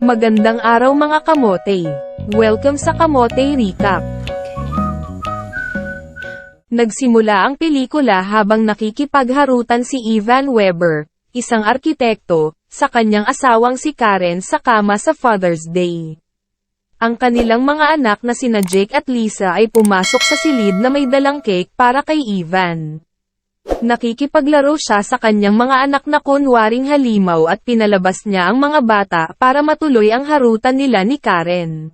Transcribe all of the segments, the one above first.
Magandang araw mga kamote. Welcome sa Kamote Recap. Nagsimula ang pelikula habang nakikipagharutan si Ivan Weber, isang arkitekto, sa kanyang asawang si Karen sa kama sa Father's Day. Ang kanilang mga anak na sina Jake at Lisa ay pumasok sa silid na may dalang cake para kay Ivan. Nakikipaglaro siya sa kanyang mga anak na kunwaring halimaw at pinalabas niya ang mga bata para matuloy ang harutan nila ni Karen.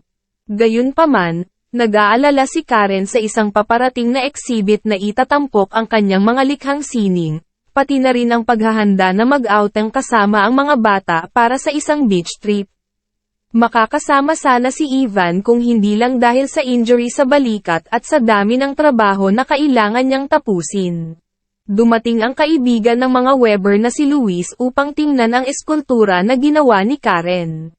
Gayunpaman, nag-aalala si Karen sa isang paparating na exhibit na itatampok ang kanyang mga likhang sining, pati na rin ang paghahanda na mag-outang kasama ang mga bata para sa isang beach trip. Makakasama sana si Ivan kung hindi lang dahil sa injury sa balikat at sa dami ng trabaho na kailangan niyang tapusin. Dumating ang kaibigan ng mga Weber na si Luis upang tingnan ang eskultura na ginawa ni Karen.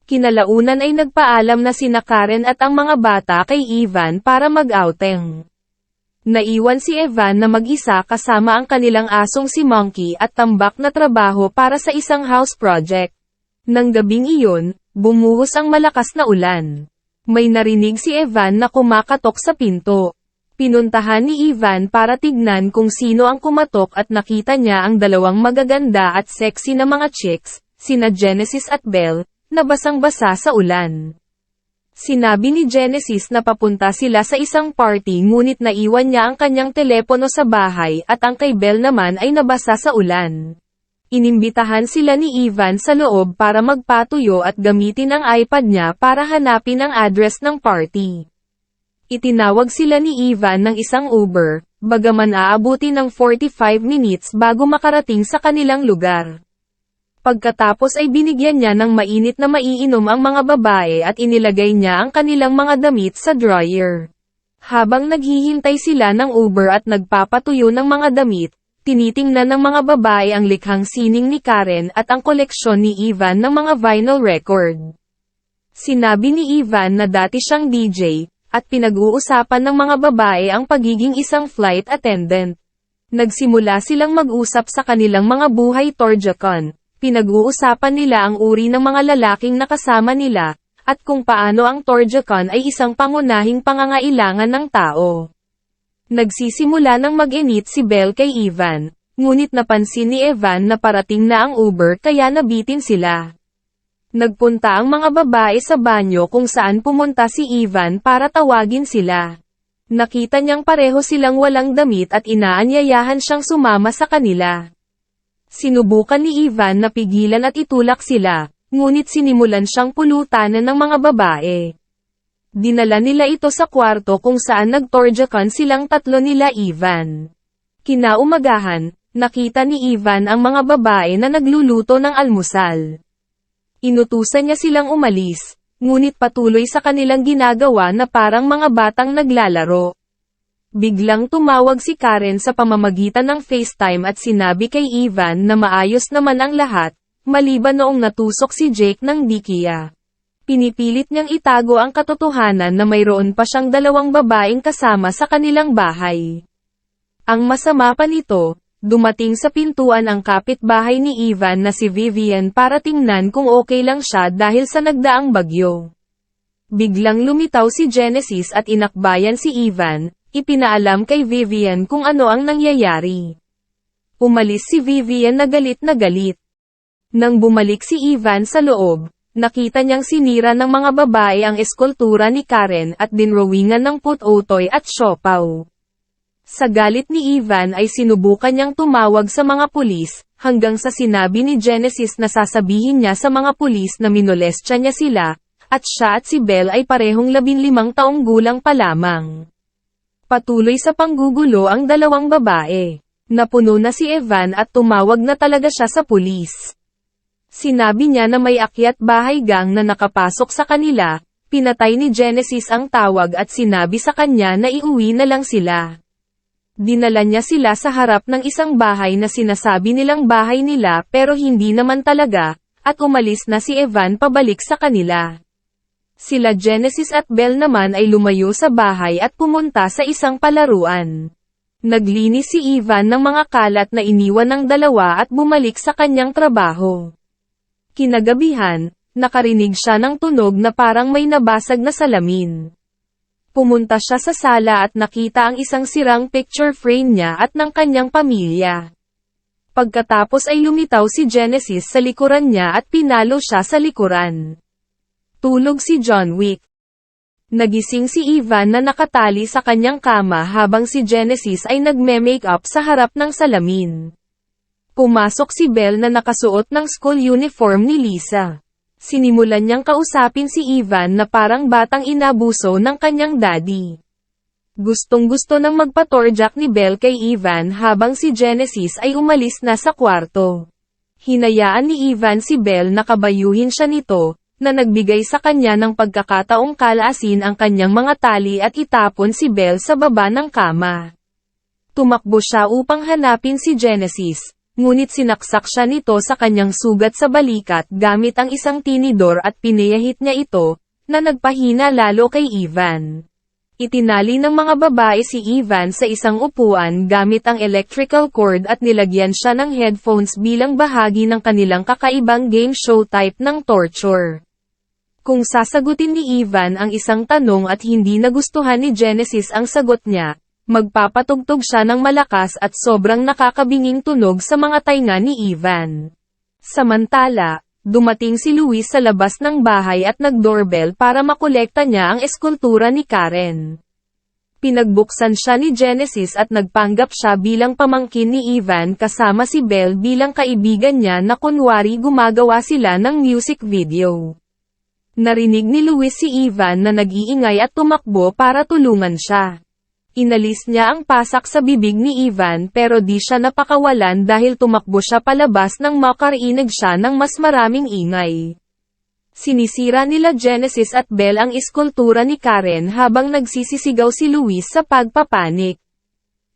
Kinalaunan ay nagpaalam na sina Karen at ang mga bata kay Ivan para mag-outing. Naiwan si Ivan na mag-isa kasama ang kanilang asong si Monkey at tambak na trabaho para sa isang house project. Nang gabing iyon, bumuhos ang malakas na ulan. May narinig si Ivan na kumakatok sa pinto. Pinuntahan ni Ivan para tignan kung sino ang kumatok at nakita niya ang dalawang magaganda at sexy na mga chicks, sina Genesis at Belle, na basang-basa sa ulan. Sinabi ni Genesis na papunta sila sa isang party ngunit naiwan niya ang kanyang telepono sa bahay at ang kay Belle naman ay nabasa sa ulan. Inimbitahan sila ni Ivan sa loob para magpatuyo at gamitin ang iPad niya para hanapin ang address ng party. Itinawag sila ni Ivan ng isang Uber, bagaman aabuti ng 45 minutes bago makarating sa kanilang lugar. Pagkatapos ay binigyan niya ng mainit na maiinom ang mga babae at inilagay niya ang kanilang mga damit sa dryer. Habang naghihintay sila ng Uber at nagpapatuyo ng mga damit, tinitingnan ng mga babae ang likhang sining ni Karen at ang koleksyon ni Ivan ng mga vinyl record. Sinabi ni Ivan na dati siyang DJ, at pinag-uusapan ng mga babae ang pagiging isang flight attendant. Nagsimula silang mag-usap sa kanilang mga buhay torjakon, pinag-uusapan nila ang uri ng mga lalaking nakasama nila, at kung paano ang torjakon ay isang pangunahing pangangailangan ng tao. Nagsisimula ng mag-init si Belle kay Ivan, ngunit napansin ni Ivan na parating na ang Uber kaya nabitin sila. Nagpunta ang mga babae sa banyo kung saan pumunta si Ivan para tawagin sila. Nakita niyang pareho silang walang damit at inaanyayahan siyang sumama sa kanila. Sinubukan ni Ivan na pigilan at itulak sila, ngunit sinimulan siyang pulutanan ng mga babae. Dinala nila ito sa kwarto kung saan nagtorjakan silang tatlo nila Ivan. Kinaumagahan, nakita ni Ivan ang mga babae na nagluluto ng almusal. Inutusan niya silang umalis, ngunit patuloy sa kanilang ginagawa na parang mga batang naglalaro. Biglang tumawag si Karen sa pamamagitan ng FaceTime at sinabi kay Ivan na maayos naman ang lahat, maliban noong natusok si Jake ng dikiya. Pinipilit niyang itago ang katotohanan na mayroon pa siyang dalawang babaeng kasama sa kanilang bahay. Ang masama pa nito, dumating sa pintuan ang kapitbahay ni Ivan na si Vivian para tingnan kung okay lang siya dahil sa nagdaang bagyo. Biglang lumitaw si Genesis at inakbayan si Ivan, ipinaalam kay Vivian kung ano ang nangyayari. Umalis si Vivian na galit na galit. Nang bumalik si Ivan sa loob, nakita niyang sinira ng mga babae ang eskultura ni Karen at dinrawingan ng putotoy at siopaw. Sa galit ni Ivan ay sinubukan niyang tumawag sa mga pulis, hanggang sa sinabi ni Genesis na sasabihin niya sa mga pulis na minolestya niya sila, at siya at si Belle ay parehong 15 taong gulang pa lamang. Patuloy sa panggugulo ang dalawang babae. Napuno na si Ivan at tumawag na talaga siya sa pulis. Sinabi niya na may akyat bahay gang na nakapasok sa kanila, pinatay ni Genesis ang tawag at sinabi sa kanya na iuwi na lang sila. Dinala niya sila sa harap ng isang bahay na sinasabi nilang bahay nila pero hindi naman talaga, at umalis na si Ivan pabalik sa kanila. Sila Genesis at Belle naman ay lumayo sa bahay at pumunta sa isang palaruan. Naglinis si Ivan ng mga kalat na iniwan ng dalawa at bumalik sa kanyang trabaho. Kinagabihan, nakarinig siya ng tunog na parang may nabasag na salamin. Pumunta siya sa sala at nakita ang isang sirang picture frame niya at ng kanyang pamilya. Pagkatapos ay lumitaw si Genesis sa likuran niya at pinalo siya sa likuran. Tulog si John Wick. Nagising si Ivan na nakatali sa kanyang kama habang si Genesis ay nagme-makeup sa harap ng salamin. Pumasok si Belle na nakasuot ng school uniform ni Lisa. Sinimulan niyang kausapin si Ivan na parang batang inabuso ng kanyang daddy. Gustong-gusto nang magpatorjak ni Belle kay Ivan habang si Genesis ay umalis na sa kwarto. Hinayaan ni Ivan si Belle na kabayuhin siya nito, na nagbigay sa kanya ng pagkakataong kalaasin ang kanyang mga tali at itapon si Belle sa baba ng kama. Tumakbo siya upang hanapin si Genesis. Ngunit sinaksak siya nito sa kanyang sugat sa balikat gamit ang isang tinidor at piniyahit niya ito, na nagpahina lalo kay Ivan. Itinali ng mga babae si Ivan sa isang upuan gamit ang electrical cord at nilagyan siya ng headphones bilang bahagi ng kanilang kakaibang game show type ng torture. Kung sasagutin ni Ivan ang isang tanong at hindi nagustuhan ni Genesis ang sagot niya, magpapatugtog siya ng malakas at sobrang nakakabinging tunog sa mga tainga ni Ivan. Samantala, dumating si Luis sa labas ng bahay at nag-doorbell para makolekta niya ang eskultura ni Karen. Pinagbuksan siya ni Genesis at nagpanggap siya bilang pamangkin ni Ivan kasama si Belle bilang kaibigan niya na kunwari gumagawa sila ng music video. Narinig ni Luis si Ivan na nag-iingay at tumakbo para tulungan siya. Inalis niya ang pasak sa bibig ni Ivan pero di siya napakawalan dahil tumakbo siya palabas nang makarinig siya ng mas maraming ingay. Sinisira nila Genesis at Belle ang eskultura ni Karen habang nagsisisigaw si Luis sa pagpapanik.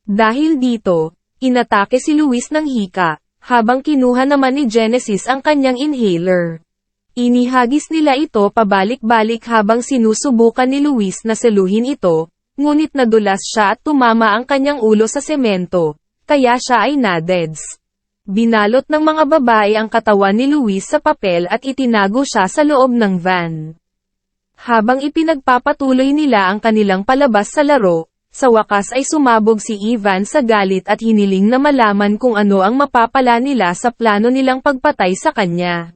Dahil dito, inatake si Luis ng hika, habang kinuha naman ni Genesis ang kanyang inhaler. Inihagis nila ito pabalik-balik habang sinusubukan ni Luis na saluhin ito, ngunit nadulas siya at tumama ang kanyang ulo sa semento, kaya siya ay nadeds. Binalot ng mga babae ang katawan ni Luis sa papel at itinago siya sa loob ng van. Habang ipinagpapatuloy nila ang kanilang palabas sa laro, sa wakas ay sumabog si Ivan sa galit at hiniling na malaman kung ano ang mapapala nila sa plano nilang pagpatay sa kanya.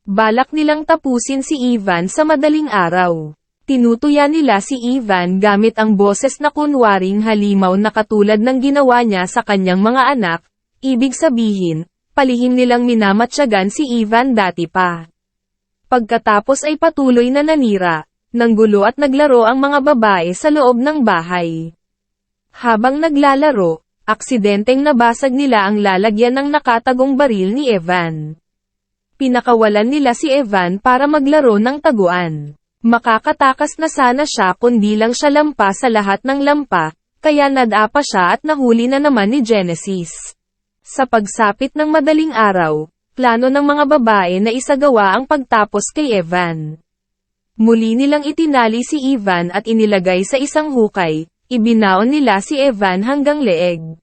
Balak nilang tapusin si Ivan sa madaling araw. Tinutuya nila si Ivan gamit ang boses na kunwaring halimaw na katulad ng ginawa niya sa kanyang mga anak, ibig sabihin, palihim nilang minamatyagan si Ivan dati pa. Pagkatapos ay patuloy na nanira, nanggulo at naglaro ang mga babae sa loob ng bahay. Habang naglalaro, aksidenteng nabasag nila ang lalagyan ng nakatagong baril ni Evan. Pinakawalan nila si Evan para maglaro ng taguan. Makakatakas na sana siya kundi lang siya lampa sa lahat ng lampa, kaya nadapa siya at nahuli na naman ni Genesis. Sa pagsapit ng madaling araw, plano ng mga babae na isagawa ang pagtapos kay Evan. Muli nilang itinali si Ivan at inilagay sa isang hukay, ibinaon nila si Evan hanggang leeg.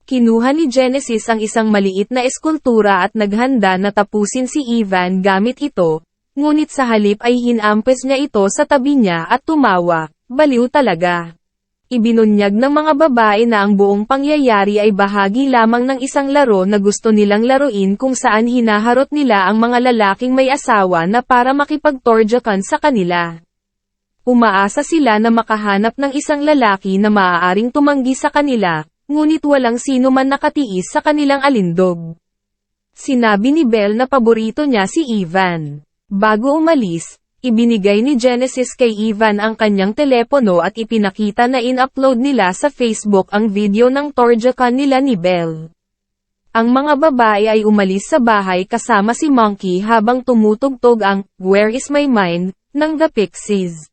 Kinuha ni Genesis ang isang maliit na eskultura at naghanda na tapusin si Ivan gamit ito, ngunit sa halip ay hinampes niya ito sa tabi niya at tumawa, baliw talaga. Ibinunyag ng mga babae na ang buong pangyayari ay bahagi lamang ng isang laro na gusto nilang laruin kung saan hinaharot nila ang mga lalaking may asawa na para makipagtorjakan sa kanila. Umaasa sila na makahanap ng isang lalaki na maaaring tumanggi sa kanila, ngunit walang sino man nakatiis sa kanilang alindog. Sinabi ni Belle na paborito niya si Ivan. Bago umalis, ibinigay ni Genesis kay Ivan ang kanyang telepono at ipinakita na in-upload nila sa Facebook ang video ng torjakan nila ni Belle. Ang mga babae ay umalis sa bahay kasama si Monkey habang tumutugtog ang "Where is my mind" ng The Pixies.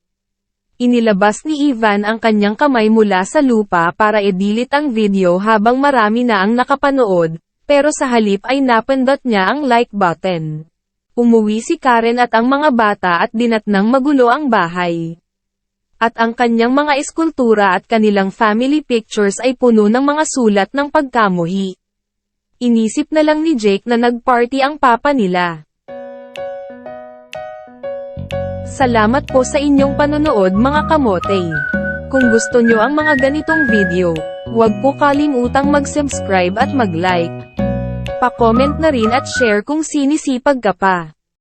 Inilabas ni Ivan ang kanyang kamay mula sa lupa para i-delete ang video habang marami na ang nakapanood, pero sa halip ay napindot niya ang like button. Umuwi si Karen at ang mga bata at dinatnang magulo ang bahay. At ang kanyang mga eskultura at kanilang family pictures ay puno ng mga sulat ng pagkamuhi. Inisip na lang ni Jake na nagparty ang papa nila. Salamat po sa inyong panonood mga kamote. Kung gusto nyo ang mga ganitong video, huwag po kalimutang mag-subscribe at mag-like. Pa-comment na rin at share kung sinisipag ka pa.